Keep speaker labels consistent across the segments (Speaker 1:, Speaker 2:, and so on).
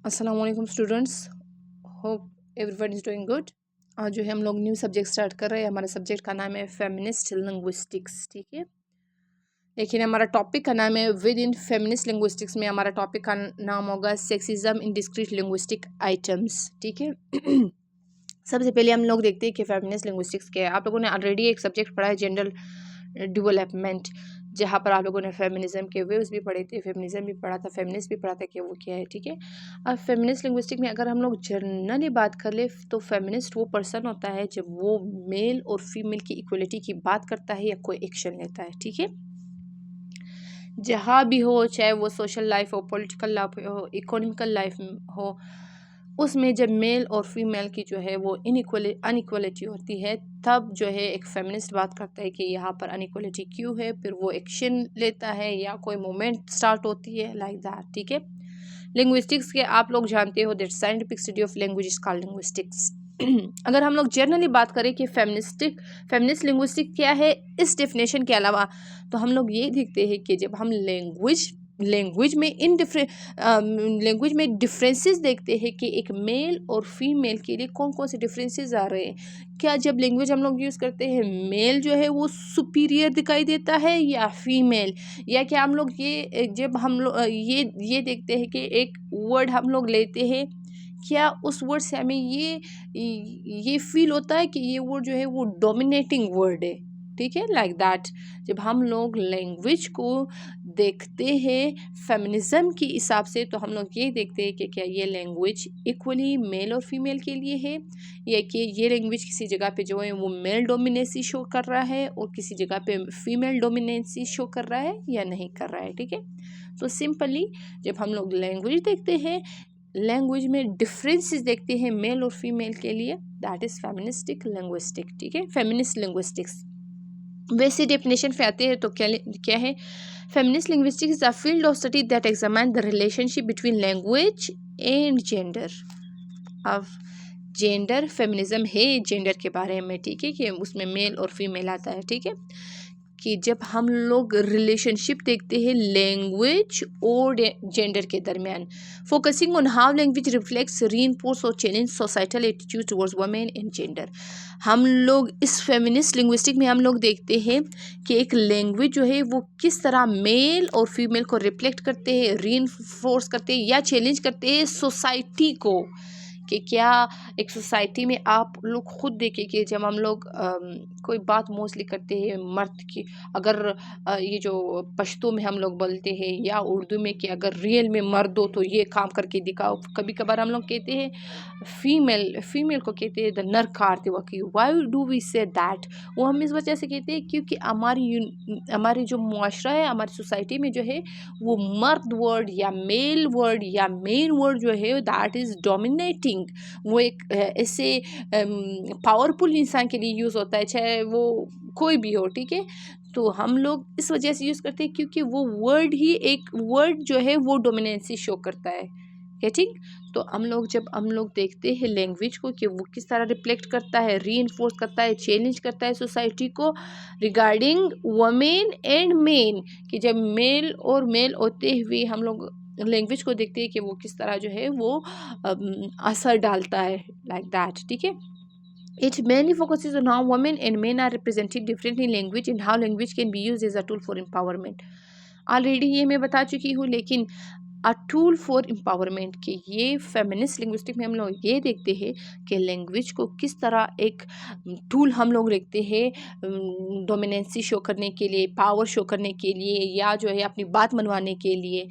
Speaker 1: अस्सलाम वालेकुम students, hope everyone is doing good. आज जो है हम लोग न्यू सब्जेक्ट स्टार्ट कर रहे हैं। हमारे सब्जेक्ट का नाम है फेमिनिस्ट लिंग्विस्टिक्स, ठीक है। लेकिन हमारा टॉपिक का नाम है विद इन फेमिनिस्ट लिंग्विस्टिक्स में हमारा टॉपिक का नाम होगा sexism in discrete linguistic items, ठीक है। सबसे पहले हम लोग देखते हैं कि फेमिनिस्ट लिंग्विस्टिक्स क्या है। आप लोगों ने ऑलरेडी एक सब्जेक्ट पढ़ा है जनरल डेवलपमेंट, जहाँ पर आप लोगों ने फेमिनिज्म के वेव्स भी पढ़े थे, फेमिनिज्म भी पढ़ा था, फेमिनिस्ट भी पढ़ा था कि वो क्या है, ठीक है। अब फेमिनिस्ट लिंग्विस्टिक में अगर हम लोग जनरली बात कर ले तो फेमिनिस्ट वो पर्सन होता है जब वो मेल और फीमेल की इक्वलिटी की बात करता है या कोई एक्शन लेता है, ठीक है। जहाँ भी हो, चाहे वो सोशल लाइफ हो, पॉलिटिकल लाइफ हो, इकोनॉमिकल लाइफ हो, उसमें जब मेल और फीमेल की जो है वो अनइक्वलिटी होती है, तब जो है एक फेमिनिस्ट बात करता है कि यहाँ पर अनइक्वलिटी क्यों है, फिर वो एक्शन लेता है या कोई मूवमेंट स्टार्ट होती है, लाइक दैट, ठीक है। लिंग्विस्टिक्स के आप लोग जानते हो that scientific study of language is called linguistics. अगर हम लोग जनरली बात करें कि फेमिनिस्ट लिंग्विस्टिक क्या है, इस डेफिनेशन के अलावा तो हम लोग ये देखते हैं कि जब हम लैंग्वेज में डिफरेंसेस देखते हैं कि एक मेल और फीमेल के लिए कौन कौन से डिफरेंसेस आ रहे हैं। क्या जब लैंग्वेज हम लोग यूज़ करते हैं मेल जो है वो सुपीरियर दिखाई देता है या फीमेल, या क्या हम लोग जब हम लोग ये देखते हैं कि एक वर्ड हम लोग लेते हैं, क्या उस वर्ड से हमें ये फील होता है कि ये वर्ड जो है वो डोमिनेटिंग वर्ड है, ठीक है, लाइक दैट। जब हम लोग लैंग्वेज को देखते हैं फेमिनिज्म के हिसाब से तो हम लोग ये देखते हैं कि क्या ये लैंग्वेज इक्वली मेल और फीमेल के लिए है, या कि ये लैंग्वेज किसी जगह पे जो है वो मेल डोमिनेंसी शो कर रहा है और किसी जगह पे फीमेल डोमिनेंसी शो कर रहा है या नहीं कर रहा है, ठीक है। तो सिंपली जब हम लोग लैंग्वेज देखते हैं, लैंग्वेज में डिफरेंसेस देखते हैं मेल और फीमेल के लिए, दैट इज़ फेमिनिस्टिक लिंग्विस्टिक, ठीक है, फेमिनिस्ट लिंग्विस्टिक्स। वैसे डेफिनेशन पे आते हैं तो क्या है, feminist linguistics is a field of study that examine the relationship between language and gender. अब जेंडर फेमिनिज्म है जेंडर के बारे में, ठीक है, कि उसमें मेल और फीमेल आता है, ठीक है, कि जब हम लोग रिलेशनशिप देखते हैं लैंग्वेज और जेंडर के दरमियान, focusing on how language reflects reinforce और challenge societal attitude towards women and gender. हम लोग इस फेमिनिस्ट लिंग्विस्टिक में हम लोग देखते हैं कि एक लैंग्वेज जो है वो किस तरह मेल और फीमेल को रिफ्लेक्ट करते हैं, रीइंफोर्स करते हैं या चैलेंज करते हैं सोसाइटी को। कि क्या एक सोसाइटी में आप लोग खुद देखें कि जब हम लोग कोई बात मोस्टली करते हैं मर्द की, अगर ये जो पश्तो में हम लोग बोलते हैं या उर्दू में कि अगर रियल में मर्द हो तो ये काम करके दिखाओ, कभी कभार हम लोग कहते हैं फीमेल को कहते हैं द नर कारते वकी, why do we say that, वो हम इस वजह से कहते हैं क्योंकि हमारी जो मुआशरा है, हमारी सोसाइटी में जो है वो मर्द वर्ड या मेल वर्ड या मेन वर्ड जो है दैट इज़ डोमिनेटिंग, वो एक ऐसे पावरफुल इंसान के लिए यूज़ होता है, चाहे वो कोई भी हो, ठीक है। तो हम लोग इस वजह से यूज़ करते हैं क्योंकि वो वर्ड ही एक वर्ड जो है वो डोमिनेंसी शो करता है, गेटिंग। तो जब हम लोग देखते हैं लैंग्वेज को कि वो किस तरह रिफ्लेक्ट करता है, रीइंफोर्स करता है, चैलेंज करता है सोसाइटी को रिगार्डिंग वुमेन एंड मेन, कि जब मेल और मेल होते हुए हम लोग लैंग्वेज को देखते हैं कि वो किस तरह जो है वो असर डालता है, लाइक दैट, ठीक है। It mainly focuses on how women and men are represented differently in language and how language can be used as a tool for empowerment. Already ये मैं बता चुकी हूँ, लेकिन अ टूल फॉर एम्पावरमेंट के ये फेमिनिस्ट लिंग्विस्टिक में हम लोग ये देखते हैं कि लैंग्वेज को किस तरह एक टूल हम लोग देखते हैं डोमिनेंसी शो करने के लिए, पावर शो करने के लिए, या जो है अपनी बात मनवाने के लिए।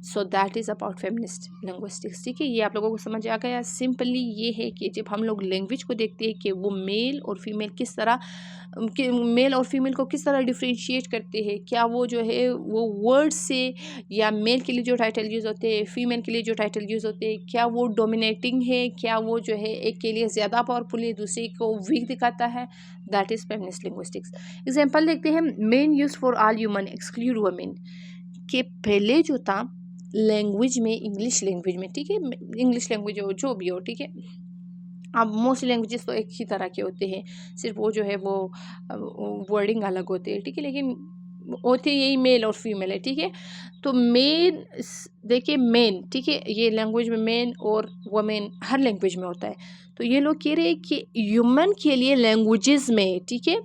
Speaker 1: So that is about feminist linguistics, ठीक है। ये आप लोगों को समझ आ गया। सिंपली ये है कि जब हम लोग लैंग्वेज को देखते हैं कि वो मेल और फीमेल को किस तरह डिफ्रेंशिएट करते हैं, क्या वो जो है वो वर्ड से, या मेल के लिए जो टाइटल यूज़ होते हैं, फीमेल के लिए जो टाइटल यूज़ होते हैं, क्या वो डोमिनेटिंग है, क्या वो जो है एक के लिए ज़्यादा पावरफुल है, दूसरे को वीक दिखाता है, that is feminist linguistics. Example देखते हैं, main use for all human exclude women, के पहले जो था लैंग्वेज में, इंग्लिश लैंग्वेज में, ठीक है, इंग्लिश लैंग्वेज जो भी हो, ठीक है। अब मोस्टली लैंग्वेजेस तो एक ही तरह के होते हैं, सिर्फ वो जो है वो वर्डिंग अलग होते हैं, ठीक है, लेकिन होते यही मेल और फीमेल है, ठीक है। तो मेन देखिए मेन, ठीक है, ये लैंग्वेज में मेन और वमेन हर लैंग्वेज में होता है। तो ये लोग कह रहे हैं कि ह्यूमन के लिए लैंग्वेजेस में, ठीक है,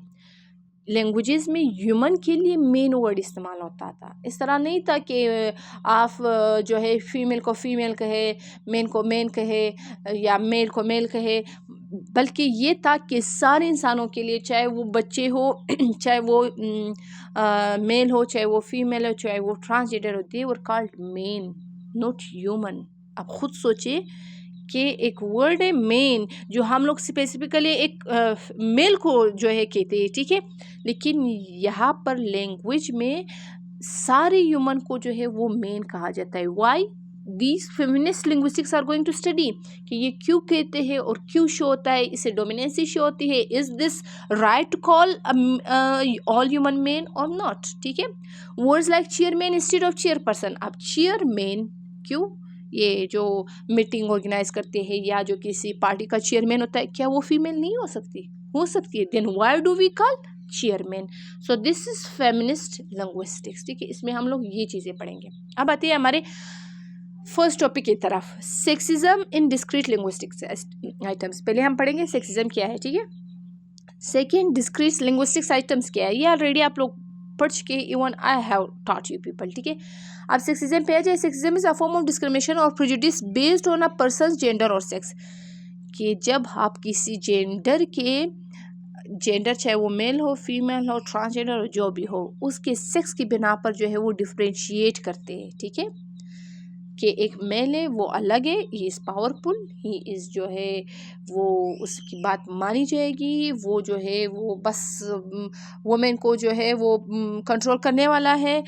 Speaker 1: लैंग्वेजेस में ह्यूमन के लिए मेन वर्ड इस्तेमाल होता था। इस तरह नहीं था कि आप जो है फीमेल को फीमेल कहे, मेन को मेन कहे या मेल को मेल कहे, बल्कि ये था कि सारे इंसानों के लिए, चाहे वो बच्चे हो चाहे वो मेल हो, चाहे वो फीमेल हो, चाहे वो ट्रांसजेंडर हो, they were called men not human. आप खुद सोचिए कि एक वर्ड है मेन जो हम लोग स्पेसिफिकली एक मेल को जो है कहते हैं, ठीक है, लेकिन यहाँ पर लैंग्वेज में सारे ह्यूमन को जो है वो मेन कहा जाता है। Why these feminist linguistics are going to study कि ये क्यों कहते हैं और क्यों शो होता है, इससे डोमिनेंसी शो होती है, is this right to call all human man और नॉट, ठीक है। Words like chairman instead of chairperson, अब चेयरमैन क्यों, ये जो मीटिंग ऑर्गेनाइज करते हैं या जो किसी पार्टी का चेयरमैन होता है, क्या वो फीमेल नहीं हो सकती, हो सकती है, then why do we call chairman. So this is feminist linguistics, ठीक है, इसमें हम लोग ये चीज़ें पढ़ेंगे। अब आते हैं हमारे फर्स्ट टॉपिक की तरफ, sexism in discrete linguistics items. पहले हम पढ़ेंगे सेक्सिज्म क्या है, ठीक है। सेकेंड, डिस्क्रीट लिंग्विस्टिक्स आइटम्स क्या है, ये ऑलरेडी आप लोग पढ़ चुके, even I have taught you people, ठीक है। अब सेक्सिज्म पे आ जाए, sexism is a form of discrimination और prejudice based on a person gender और सेक्स, कि जब आप किसी जेंडर के, जेंडर चाहे वो मेल हो, फीमेल हो, ट्रांसजेंडर हो, जो भी हो, उसके सेक्स की बिना पर जो है वो डिफ्रेंशिएट करते हैं, ठीक है, कि एक मेल है वो अलग है, he is powerful, he is जो है वो उसकी बात मानी जाएगी, वो जो है वो बस वुमेन को जो है वो कंट्रोल करने वाला है।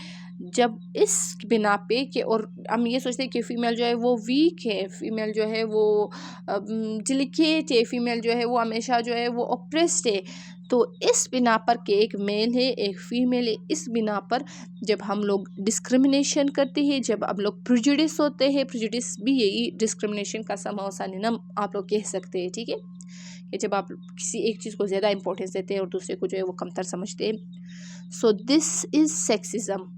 Speaker 1: जब इस बिना पे कि, और हम ये सोचते हैं कि फ़ीमेल जो है वो वीक है, फ़ीमेल जो है वो डिलिकेट है, फ़ीमेल जो है वो हमेशा जो है वो ऑप्रेस्ड है, तो इस बिना पर कि एक मेल है एक फ़ीमेल है, इस बिना पर जब हम लोग डिस्क्रिमिनेशन करते हैं, जब हम लोग प्रेजुडिस होते हैं, प्रेजुडिस भी यही डिस्क्रिमिनेशन का सिनोनिम आप लोग कह सकते हैं, ठीक है, कि जब आप किसी एक चीज़ को ज़्यादा इंपॉर्टेंस देते हैं और दूसरे को जो है वो कमतर समझते हैं। सो दिस इज़ सेक्सिज्म,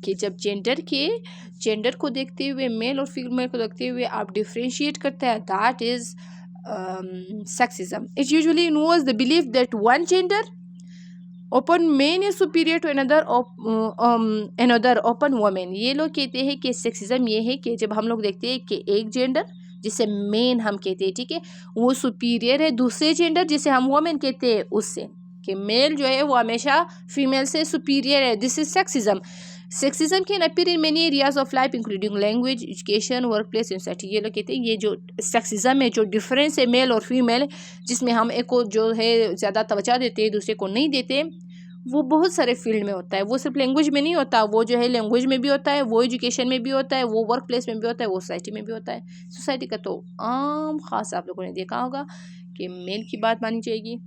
Speaker 1: कि जब जेंडर को देखते हुए, मेल और फीमेल को देखते हुए आप डिफ्रेंशिएट करते हैं, that is sexism. It usually involves the belief that one gender open man is superior to another open woman. ये लोग कहते हैं कि सेक्सिज्म ये है कि जब हम लोग देखते हैं कि एक जेंडर जिसे मेन हम कहते हैं, ठीक है, वो सुपीरियर है दूसरे जेंडर जिसे हम वोमेन कहते हैं उससे, कि मेल जो है वो हमेशा फीमेल से सुपीरियर है। This is sexism. Sexism can appear in many areas of life including language, education, work place, in society. ये लोग कहते हैं ये जो सेक्सिज्म है, जो डिफरेंस है मेल और फीमेल, जिसमें हम एक को जो है ज़्यादा तवज्जो देते हैं दूसरे को नहीं देते, वो बहुत सारे फील्ड में होता है। वो सिर्फ लैंग्वेज में नहीं होता, वो जो है लैंग्वेज में भी होता है, वो एजुकेशन में भी होता है, वो वर्क प्लेस में भी होता है, वो सोसाइटी में भी होता है। सोसाइटी का तो आम खास आप लोगों ने देखा होगा कि मेल की बात मानी जाएगी,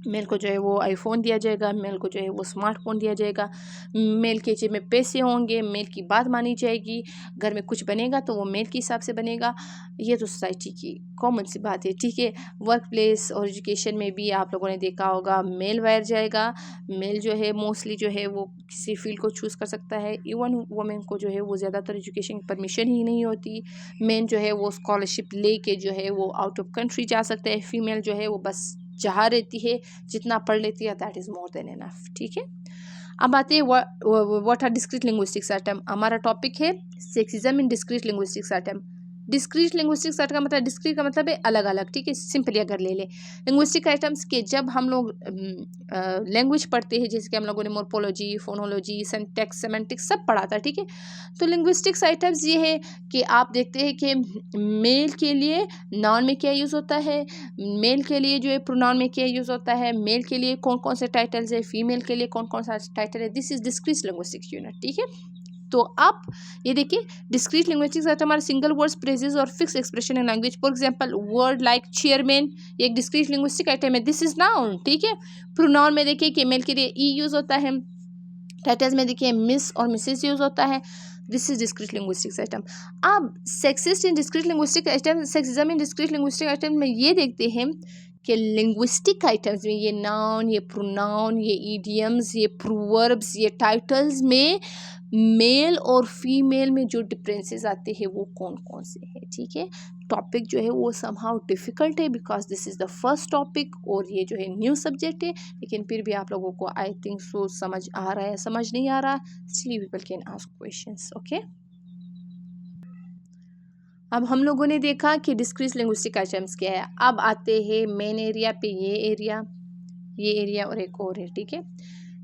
Speaker 1: मेल को जो है वो आईफोन दिया जाएगा, मेल को जो है वो स्मार्टफोन दिया जाएगा, मेल के जेब में पैसे होंगे, मेल की बात मानी जाएगी, घर में कुछ बनेगा तो वो मेल के हिसाब से बनेगा। ये तो सोसाइटी की कॉमन सी बात है, ठीक है। वर्क प्लेस और एजुकेशन में भी आप लोगों ने देखा होगा मेल वायर जाएगा। मेल जो है मोस्टली जो है वो किसी फील्ड को चूज़ कर सकता है, इवन वुमेन को जो है वो ज़्यादातर एजुकेशन की परमिशन ही नहीं होती। मेन जो है वो स्कॉलरशिप ले के जो है वो आउट ऑफ कंट्री जा सकता है, फीमेल जो है वो बस जहाँ रहती है जितना पढ़ लेती है that is more than enough, ठीक है। अब आते हैं what are discrete linguistics item. हमारा टॉपिक है sexism in discrete linguistics item. Discrete linguistics item का मतलब, डिस्क्रीट का मतलब है अलग अलग, ठीक है, सिंपली अगर ले ले लिंग्विस्टिक आइटम्स के, जब हम लोग लैंग्वेज पढ़ते हैं, जैसे कि हम लोगों ने मोर्फोलॉजी, फोनोलॉजी, सिंटैक्स, सेमेंटिक्स सब पढ़ा था, ठीक है। तो लिंग्विस्टिक्स आइटम्स ये है कि आप देखते हैं कि मेल के लिए नाउन में क्या यूज़ होता है, मेल के लिए जो है प्रोनाउन में क्या यूज़ होता है, मेल के लिए कौन कौन से टाइटल्स है, फीमेल के लिए कौन कौन सा टाइटल है। This is discrete linguistics unit, ठीक है। तो आप ये देखिए डिस्क्रीट लिंग्विस्टिक्स आइटम हमारे सिंगल वर्ड्स, फ्रेजेस और fix expression in language. For example word like chairman, ये एक डिस्क्रीट लिंग्विस्टिक आइटम है, दिस इज नाउन, ठीक है। प्रोनाउन में देखिए कि मेल के लिए ई यूज़ होता है, टाइटल्स में देखिए मिस और मिसेस यूज़ होता है, this is discrete linguistics item. अब sexist in discrete linguistic item, sexism in discrete linguistic item में ये देखते हैं कि लिंग्विस्टिक आइटम्स में ये नाउन, ये प्रोनाउन, ये ईडियम्स, ये प्रोवर्ब्स, ये टाइटल्स में मेल और फीमेल में जो डिफरेंसेस आते हैं वो कौन कौन से हैं, ठीक है। टॉपिक जो है वो समहाउ डिफ़िकल्ट है because this is the first topic और ये जो है न्यू सब्जेक्ट है, लेकिन फिर भी आप लोगों को आई थिंक सो समझ आ रहा है, समझ नहीं आ रहा, इसलिए people can ask questions, okay. अब हम लोगों ने देखा कि डिस्क्रीट लिंग्विस्टिक आइटम्स क्या है। अब आते हैं मेन एरिया पे, ये एरिया और एक और है, ठीक है।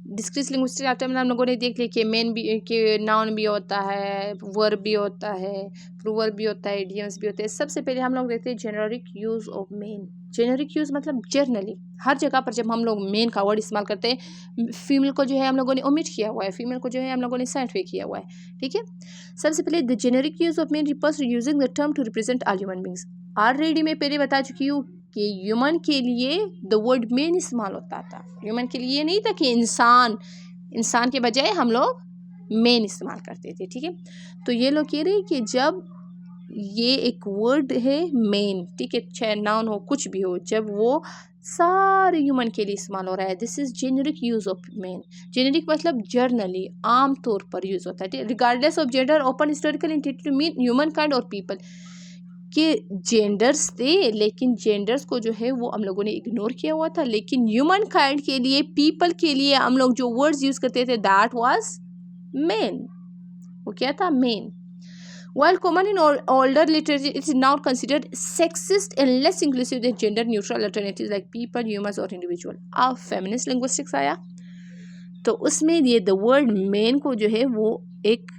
Speaker 1: डिस्क्रीट लिंग्विस्टिक आइटम में हम लोगों ने देख लिया कि मेन भी कि नाउन भी होता है, वर्ब भी होता है, प्रूवर्ब भी होता है, इडियम्स भी होते हैं। सबसे पहले हम लोग देखते हैं generic use of man. Generic use मतलब जनरली हर जगह पर जब हम लोग मेन का वर्ड इस्तेमाल करते हैं, फीमेल को जो है हम लोगों ने ओमिट किया हुआ है, फीमेल को जो है हम लोगों ने साइड पे किया हुआ है, ठीक है। सबसे पहले the generic use of man refers to using the term to represent all human beings. Already मैं पहले बता चुकी हूँ कि ह्यूमन के लिए द वर्ड मेन इस्तेमाल होता था। ह्यूमन के लिए नहीं था कि इंसान के बजाय हम लोग मेन इस्तेमाल करते थे, ठीक है। तो ये लोग कह रहे हैं कि जब ये एक वर्ड है मेन, ठीक है, चाहे नाउन हो कुछ भी हो, जब वो सारे ह्यूमन के लिए इस्तेमाल हो रहा है, this is generic use of man. Generic मतलब जर्नली आम तौर पर यूज होता है, regardless of gender, often historical intent to mean human kind और पीपल। के जेंडर्स थे लेकिन जेंडर्स को जो है वो हम लोगों ने इग्नोर किया हुआ था, लेकिन ह्यूमन काइंड के लिए, पीपल के लिए हम लोग जो वर्ड्स यूज करते थे दैट वाज मेन। वो क्या था? Main. While common in older literature, it is now considered sexist and less inclusive than gender-neutral alternatives like people, humans और individual. अब feminist linguistics आया तो उसमें ये the word main को जो है वो एक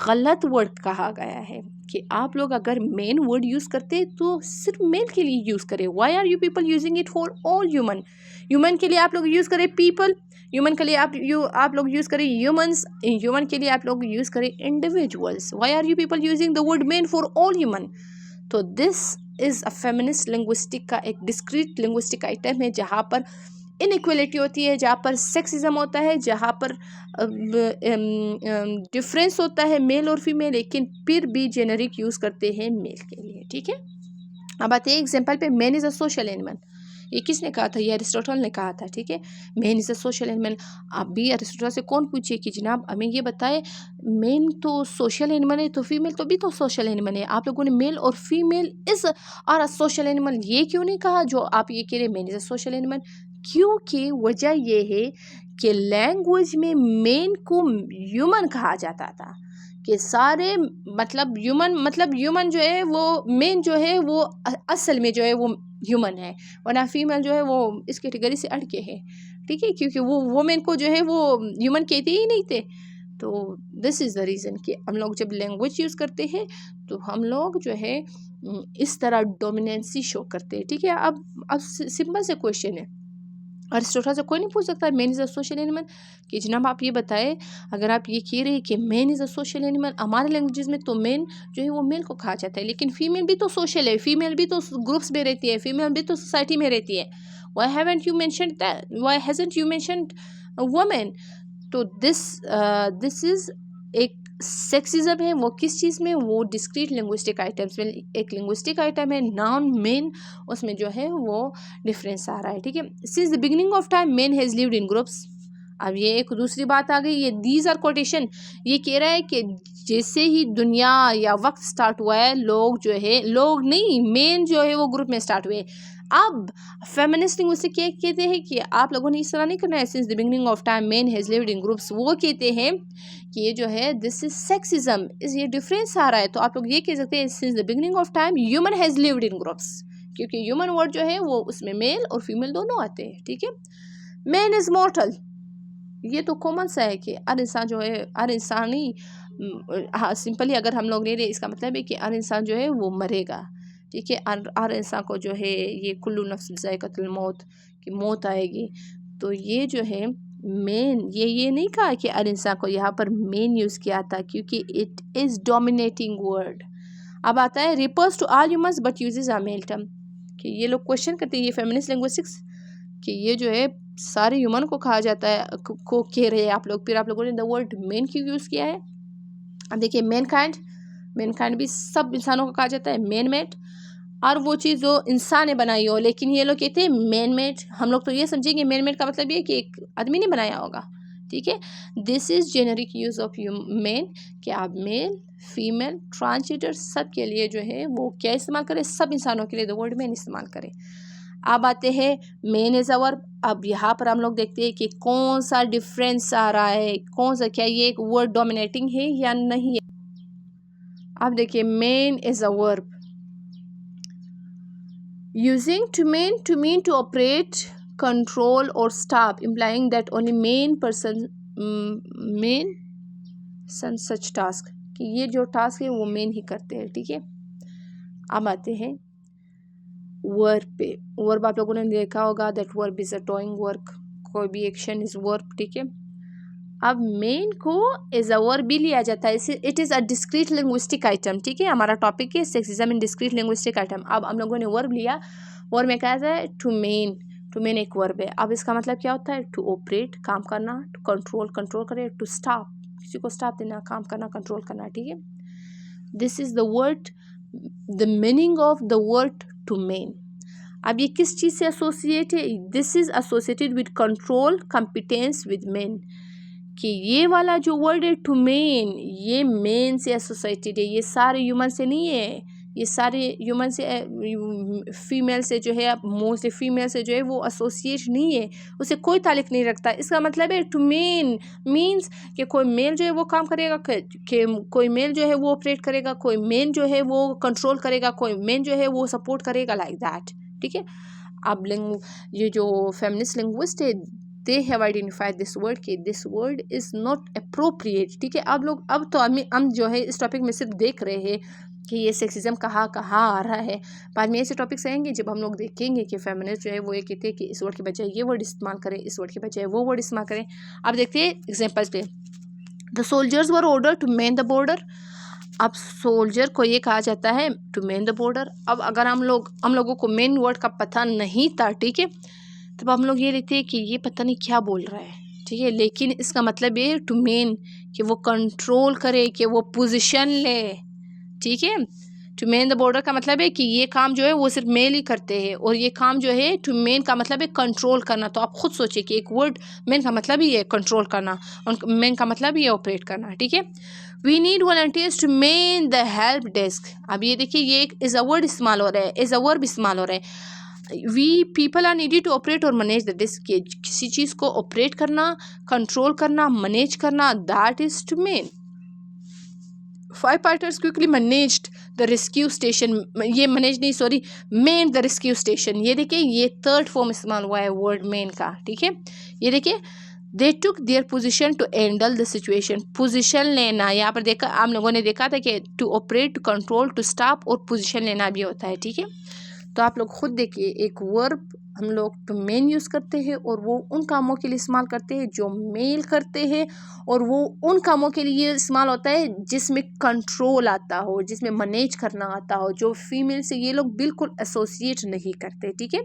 Speaker 1: गलत वर्ड कहा गया है कि आप लोग अगर मेन वर्ड यूज़ करते तो सिर्फ मेल के लिए यूज़ करें। Why are you people using it for all human? Human के लिए आप लोग यूज़ करें पीपल, ह्यूमन के लिए आप लोग यूज़ करें ह्यूमंस, ह्यूमन के लिए आप लोग यूज़ करें individuals. Why are you people using the word men for all human? तो this is a feminist linguistic का एक डिस्क्रीट लिंग्विस्टिक आइटम है जहाँ पर इनइक्वलिटी होती है, जहाँ पर सेक्सिज्म होता है, जहाँ पर डिफरेंस होता है मेल और फीमेल, लेकिन फिर भी जेनरिक यूज़ करते हैं मेल के लिए, ठीक है। अब आते हैं एग्जांपल पे, man is a social animal. ये किसने कहा था? ये अरिस्टोटल ने कहा था, ठीक है। Man is a social animal. अब भी अरिस्टोटल से कौन पूछे कि जनाब हमें ये बताए, मैन तो सोशल एनिमल है तो फीमेल तो भी तो सोशल एनिमल है, आप लोगों ने मेल और female is are a social animal ये क्यों नहीं कहा जो आप ये कह रहे man is a social animal? क्योंकि वजह ये है कि लैंग्वेज में मेन को ह्यूमन कहा जाता था, कि सारे मतलब ह्यूमन जो है वो मेन जो है वो असल में जो है वो ह्यूमन है, वरना फीमेल जो है वो इस कैटेगरी से अटके है, ठीक है, क्योंकि वो मेन को जो है वो ह्यूमन कहते ही नहीं थे। तो दिस इज़ द रीज़न कि हम लोग जब लैंग्वेज यूज़ करते हैं तो हम लोग जो है इस तरह डोमिनेंसी शो करते हैं, ठीक है। अब सिंपल से क्वेश्चन है, अरिस्टोटल से कोई नहीं पूछ सकता man is a social animal कि जनाब आप ये बताएं, अगर आप ये कह रहे हैं कि man is a social animal, हमारे लैंग्वेजेस में तो मैन जो है वो मेल को कहा जाता है, लेकिन फीमेल भी तो सोशल है, फीमेल भी तो ग्रुप्स में रहती है, फीमेल भी तो सोसाइटी में रहती है। Why haven't you mentioned that, why hasn't you mentioned women? तो दिस इज़ एक सेक्सिज्म है। वो किस चीज़ में? वो डिस्क्रीट लिंग्विस्टिक आइटम्स में। एक लिंग्विस्टिक आइटम है नाउन मेन, उसमें जो है वो डिफरेंस आ रहा है, ठीक है। Since the beginning of time main has lived in groups. अब ये एक दूसरी बात आ गई, ये दीज आर कोटेशन, ये कह रहा है कि जैसे ही दुनिया या वक्त स्टार्ट हुआ है, लोग जो है, लोग नहीं, मेन जो है वो ग्रुप में स्टार्ट हुए। अब फेमिनिस्ट लिंग्विस्टिक्स क्या कहते हैं कि आप लोगों ने इस तरह नहीं करना है, since the beginning of time main has lived in groups. वो कहते हैं कि ये जो है दिस इज सेक्सिज्म, इस ये डिफरेंस आ रहा है। तो आप लोग ये कह सकते हैं since the beginning of time human has lived in groups, क्योंकि ह्यूमन वर्ड जो है वो उसमें मेल और फीमेल दोनों आते हैं, ठीक है। मैन इज मॉर्टल, ये तो कॉमन सा है कि हर इंसान जो है, हर इंसान ही, हाँ सिंपली अगर हम लोग ले रहे इसका मतलब है कि हर इंसान जो है वो मरेगा, ठीक है। हर इंसान को जो है ये कुल्लू नफ्स ज़ायक़तुल मौत, की मौत आएगी। तो ये जो है मेन, ये नहीं कहा कि हर इंसान को, यहाँ पर मेन यूज़ किया था क्योंकि इट इज़ डोमिनेटिंग वर्ड। अब आता है refers to all humans but uses a male term, कि ये लोग क्वेश्चन करते हैं, ये फेमिनिस्ट लिंग्विस्टिक्स, कि ये जो है सारे ह्यूमन को कहा जाता है, को कह रहे हैं आप लोग, फिर आप लोगों ने द वर्ड मेन क्यों यूज़ किया है? अब देखिए मैन काइंड भी सब इंसानों को कहा जाता है, मैन मेड, और वो चीज़ जो इंसान ने बनाई हो, लेकिन ये लोग कहते हैं मैन मेड। हम लोग तो ये समझेंगे मैन मेड का मतलब ये कि एक आदमी ने बनाया होगा, ठीक है। This is generic use of you main, कि आप मेल फीमेल ट्रांसजेंडर सब के लिए जो है वो क्या इस्तेमाल करें, सब इंसानों के लिए द वर्ड मैन इस्तेमाल करें। अब आते हैं मेन एज अ वर्ब। अब यहाँ पर हम लोग देखते हैं कि कौन सा डिफरेंस आ रहा है, कौन सा, क्या ये एक वर्ड डोमिनेटिंग है या नहीं है। अब देखिए man as a verb, using to mean to operate, control or stop, implying that only main person such task, कि ये जो टास्क है वो मेन ही करते हैं, ठीक है। अब आते हैं वर्ब पे। वर्ब आप लोगों ने देखा होगा that verb is a doing work, कोई भी एक्शन इज वर्ब, ठीक है। अब मेन को एज अ वर्ब भी लिया जाता है, it is a discrete linguistic item, ठीक है। हमारा टॉपिक है sexism in discrete linguistic item. अब हम लोगों ने वर्ब लिया, वर्ब में क्या है, टू मेन एक वर्ब है। अब इसका मतलब क्या होता है, टू ऑपरेट काम करना, टू कंट्रोल करे, टू स्टॉप किसी को स्टॉप देना, काम करना, कंट्रोल करना, ठीक है। This is the word, the meaning of the word to man. अब ये किस चीज़ से एसोसिएट है, this is associated with control competence with man, कि ये वाला जो वर्ड है टू मेन, ये मेन से एसोसिएटेड है, ये सारे ह्यूमन से नहीं है, ये सारे ह्यूमन से फीमेल से जो है, मोस्टली फीमेल से जो है वो एसोसिएट नहीं है, उसे कोई ताल्लुक नहीं रखता। इसका मतलब है टू मेन मीन्स कि कोई मेल जो है वो काम करेगा, कि कोई मेल जो है वो ऑपरेट करेगा, कोई मेन जो है वो कंट्रोल करेगा, कोई मेन जो है वो सपोर्ट करेगा, लाइक दैट, ठीक है। अब ये जो फेमिनिस्ट लिंग्विस्ट है, they have identified this word कि this word is not appropriate, ठीक है। अब लोग, अब तो हम जो है इस टॉपिक में सिर्फ देख रहे हैं कि ये सेक्सिज्म कहाँ आ रहा है। बाद में ऐसे टॉपिक्स आएंगे जब हम लोग देखेंगे कि फेमिनिस्ट जो है वो ये कहते हैं कि इस वर्ड के बजाय ये वर्ड इस्तेमाल करें, इस वर्ड के बजाय वो वर्ड इस्तेमाल करें। अब देखते हैं एग्जाम्पल्स पे। The soldiers were order to man the border. अब सोल्जर को ये कहा जाता है टू मेन द बॉर्डर। अब अगर हम लोगों को मेन वर्ड का पता नहीं था, ठीक है, तब हम लोग ये लेते हैं कि ये पता नहीं क्या बोल रहा है, ठीक है, लेकिन इसका मतलब ये टू मेन, कि वो कंट्रोल करे, कि वो पोजीशन ले, ठीक है। टू मेन द बॉर्डर का मतलब है कि ये काम जो है वो सिर्फ मेल ही करते हैं, और ये काम जो है टू मेन का मतलब है कंट्रोल करना। तो आप खुद सोचिए कि एक वर्ड मेन का मतलब ही है कंट्रोल करना, और मेन का मतलब ही है ऑपरेट करना, ठीक है। We need volunteers to man the help desk. अब ये देखिए, ये एक इज अ वर्ड इस्तेमाल हो रहा है, इज अ वर्ब इस्तेमाल हो रहा है। We people are needed to operate और मैनेज द डिस्क, किसी चीज़ को ऑपरेट करना, कंट्रोल करना, मैनेज करना, that is to man. Five fighters quickly managed the rescue station, ये मैनेज नहीं, sorry, man the rescue station. ये देखिए, ये थर्ड फॉर्म इस्तेमाल हुआ है वर्ड मेन का, ठीक है। ये देखिए, they took their position to handle the situation. Position लेना, यहाँ पर देखा, आप लोगों ने देखा था कि to operate, to control, to stop और पोजिशन लेना भी होता है, ठीक है। तो आप लोग खुद देखिए, एक वर्ब हम लोग तो मेन यूज़ करते हैं, और वो उन कामों के लिए इस्तेमाल करते हैं जो मेल करते हैं, और वो उन कामों के लिए इस्तेमाल होता है जिसमें कंट्रोल आता हो, जिसमें मैनेज करना आता हो, जो फीमेल से ये लोग बिल्कुल एसोसिएट नहीं करते, ठीक है।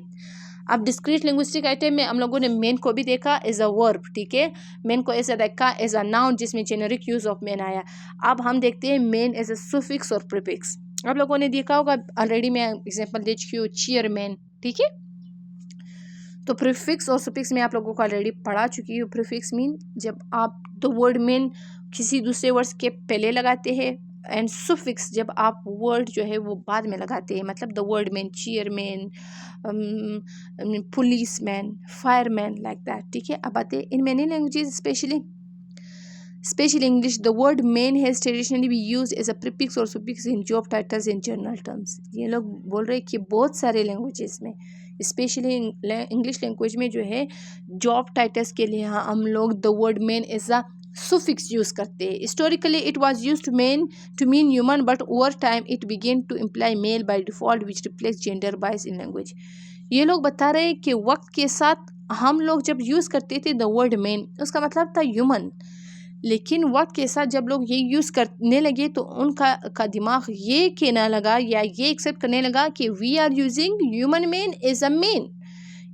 Speaker 1: अब डिस्क्रीट लिंग्विस्टिक आइटम में हम लोगों ने मेन को भी देखा एज अ वर्ब, ठीक है, मेन को ऐसा देखा एज अ नाउन जिसमें जेनेरिक यूज ऑफ मेन आया। अब हम देखते हैं मेन एज अ सुफिक्स और प्रीफिक्स। आप लोगों ने देखा होगा, ऑलरेडी मैं एग्जांपल दे चुकी हूँ, चेयरमैन, ठीक है। तो प्रीफिक्स और सुफिक्स में आप लोगों को ऑलरेडी पढ़ा चुकी हूँ। प्रीफिक्स मीन जब आप द वर्ड मेन किसी दूसरे वर्ड्स के पहले लगाते हैं, एंड सुफिक्स जब आप वर्ड जो है वो बाद में लगाते हैं, मतलब the word man, chairman, policeman, fireman, like that, ठीक है। अब आते हैं in many languages, specially English, the word main has traditionally been used as a prefix or suffix in job titles in general terms। ये लोग बोल रहे हैं कि बहुत सारे लैंग्वेजेस में, स्पेशली इंग्लिश लैंग्वेज में जो है जॉब टाइटल्स के लिए हम लोग the word man as a suffix use करते हैं। Historically it was used to mean human, but over time it began to imply male by default, which reflects gender bias in language। ये लोग बता रहे हैं कि वक्त के साथ हम लोग जब यूज़ करते थे द वर्ड मेन, उसका मतलब था ह्यूमन, लेकिन वक्त के साथ जब लोग ये यूज़ करने लगे तो उनका दिमाग ये कहने लगा या ये एक्सेप्ट करने लगा कि we are using human man as a man,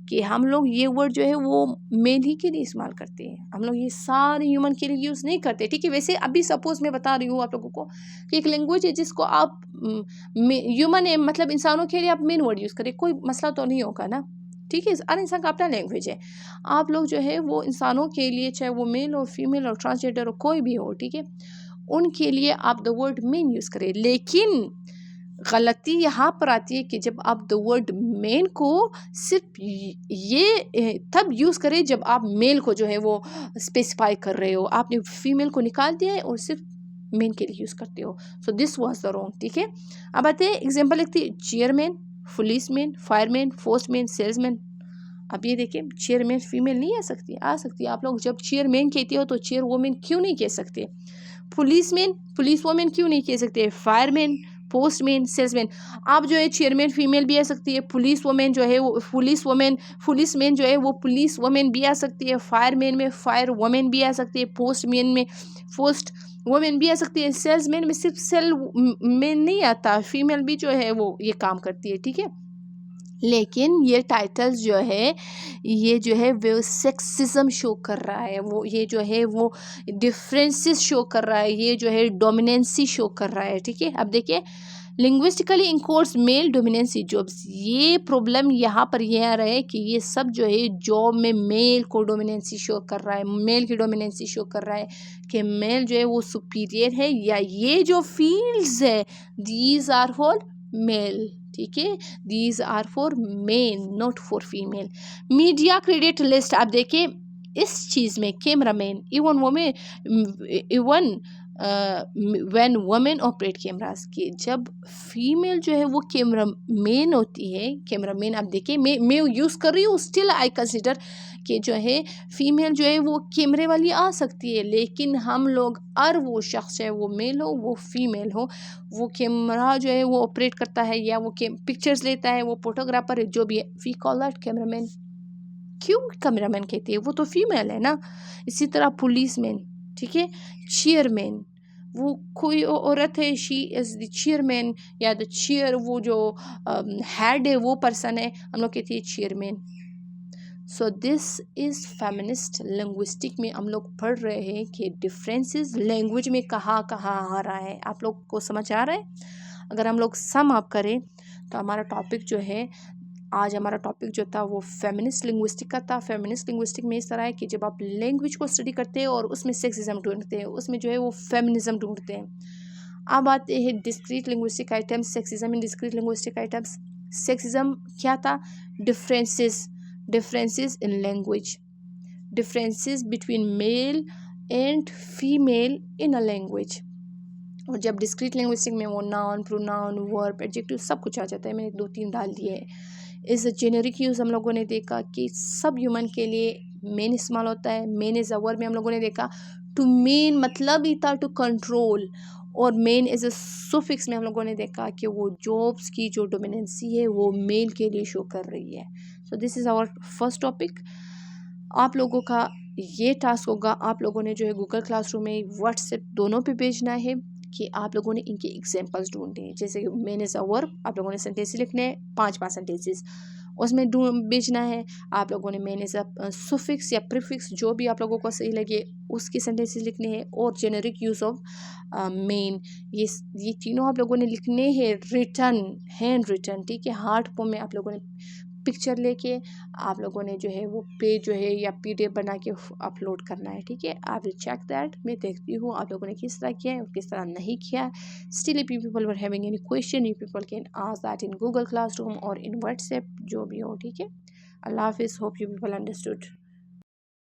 Speaker 1: कि हम लोग ये वर्ड जो है वो मेल ही के लिए इस्तेमाल करते हैं, हम लोग ये सारे ह्यूमन के लिए यूज़ नहीं करते, ठीक है। वैसे अभी सपोज मैं बता रही हूँ आप लोगों को कि एक लैंग्वेज है जिसको आप ह्यूमन मतलब इंसानों के लिए आप मेन वर्ड यूज़ करें, कोई मसला तो नहीं होगा ना, ठीक है। हर इंसान का अपना लैंग्वेज है। आप लोग जो है वो इंसानों के लिए, चाहे वो मेल हो, फीमेल हो, ट्रांसजेंडर हो, कोई भी हो, ठीक है, उनके लिए आप द वर्ड मेन यूज़ करें। लेकिन गलती यहाँ पर आती है कि जब आप द वर्ड मेन को सिर्फ ये तब यूज़ करें जब आप मेल को जो है वो स्पेसिफाई कर रहे हो, आपने फीमेल को निकाल दिया है और सिर्फ मेन के लिए यूज़ करते हो। So this was the wrong, ठीक है। अब आते हैं एग्जांपल लिखते हैं, chairman, policeman, fireman, postman, salesman. अब ये देखिए, चेयरमैन फीमेल नहीं आ सकती, आ सकती है। आप लोग जब चेयरमैन कहते हो तो चेयर वोमेन क्यों नहीं कह सकते? पुलिसमैन, पुलिस वोमेन क्यों नहीं कह सकते? Fireman, postman, salesman. आप जो है चेयरमैन फीमेल भी आ सकती है, पुलिस वोमेन जो है वो पुलिसमैन जो है वो पुलिस वोमेन भी आ सकती है, फायरमैन में फायर वोमेन भी आ सकती है, पोस्टमैन में पोस्ट वोमेन भी आ सकती है, सेल्समैन में सिर्फ सेल मैन नहीं आता, फीमेल भी जो है वो ये काम करती है, ठीक है। लेकिन ये टाइटल्स जो है, ये जो है वो सेक्सिज्म शो कर रहा है, वो ये जो है वो डिफरेंसेस शो कर रहा है, ये जो है डोमिनेंसी शो कर रहा है, ठीक है। अब देखिए, लिंग्विस्टिकली इंकोर्स मेल डोमिनेंसी जॉब्स। ये प्रॉब्लम यहाँ पर यह आ रहा है कि ये सब जो है जॉब में मेल को डोमिनेंसी शो कर रहा है, मेल की डोमिनेंसी शो कर रहा है कि मेल जो है वो सुपीरियर है, या ये जो फील्ड्स है दीज आर फॉर मेल, ठीक है, these are for men not for female. Media credit list, आप देखिए इस चीज़ में cameraman, even women, even when women operate cameras, की जब फीमेल जो है वो कैमरा मैन होती है, कैमरा मैन, आप देखिए मैं यूज़ कर रही हूँ, स्टिल आई कंसिडर कि जो है फीमेल जो है वो कैमरे वाली आ सकती है, लेकिन हम लोग और वो शख्स है, वो मेल हो वो फीमेल हो, वो कैमरा जो है वो ऑपरेट करता है या वो पिक्चर्स लेता है, वो फोटोग्राफर है, जो भी है, वी कॉल दैट कैमरामैन। क्यों कैमरामैन कहते हैं? वो तो फीमेल है ना। इसी तरह पुलिसमैन, ठीक है, चेयरमैन, वो कोई औरत है, शी इज़ द चेयरमैन, या द चेयर, वो जो हेड है वो पर्सन है, हम लोग कहते हैं chairman. So this is feminist linguistic में हम लोग पढ़ रहे हैं कि डिफरेंसेस लैंग्वेज में कहाँ कहाँ आ रहा है। आप लोग को समझ आ रहा है? अगर हम लोग सम अप करें तो हमारा टॉपिक जो है, आज हमारा टॉपिक जो था वो फेमिनिस्ट लिंग्विस्टिक का था। फेमिनिस्ट लिंग्विस्टिक में इस तरह है कि जब आप लैंग्वेज को स्टडी करते हैं और उसमें सेक्सिज्म ढूंढते हैं, उसमें जो है वो फेमिनिज्म ढूंढते हैं। अब आते हैं discrete linguistic items, sexism in discrete linguistic items. Sexism क्या था? Differences in language, differences between male and female in a language. और जब डिस्क्रीट लिंग्विस्टिक में वो नाउन, प्रोनाउन, वर्ब, एडजेक्टिव सब कुछ आ जाता है। मैंने 2-3 डाल दिए हैं। इस जेनेरिक यूज़ हम लोगों ने देखा कि सब ह्यूमन के लिए मेन इस्तेमाल होता है। मेन इज़ अ वर्ब में हम लोगों ने देखा टू मेन मतलब ही था टू कंट्रोल, और मेन एज अ सुफिक्स में हम लोगों ने देखा कि वो जॉब्स की जो डोमिनेंसी है वो मेल के लिए शो कर रही है। So this is our first topic. आप लोगों का ये टास्क होगा, आप लोगों ने जो है गूगल क्लासरूम में, व्हाट्सएप दोनों पे भेजना है कि आप लोगों ने इनके एग्जांपल्स ढूंढने हैं। जैसे मैंने अ वर्ब, आप लोगों ने सेंटेंस लिखने हैं 5-5 सेंटेंसेस, उसमें भेजना है। आप लोगों ने मैंने सुफिक्स या प्रीफिक्स, जो भी आप लोगों को सही लगे उसके सेंटेंसेस लिखने हैं, और जेनेरिक यूज़ ऑफ मेन, ये तीनों आप लोगों ने लिखने हैं रिटर्न, हैंड रिटर्न, ठीक है। हार्ड फॉर्म में आप लोगों ने पिक्चर लेके आप लोगों ने जो है वो पेज जो है या PDF बना के अपलोड करना है, ठीक है। आप चेक दैट, मैं देखती हूँ आप लोगों ने किस तरह किया है और किस तरह नहीं किया है। Still if you people were having any question, you people can ask that in Google classroom और इन व्हाट्सएप, जो भी हो, ठीक है। अल्लाह हाफिज़, होप यू पीपल अंडरस्टूड।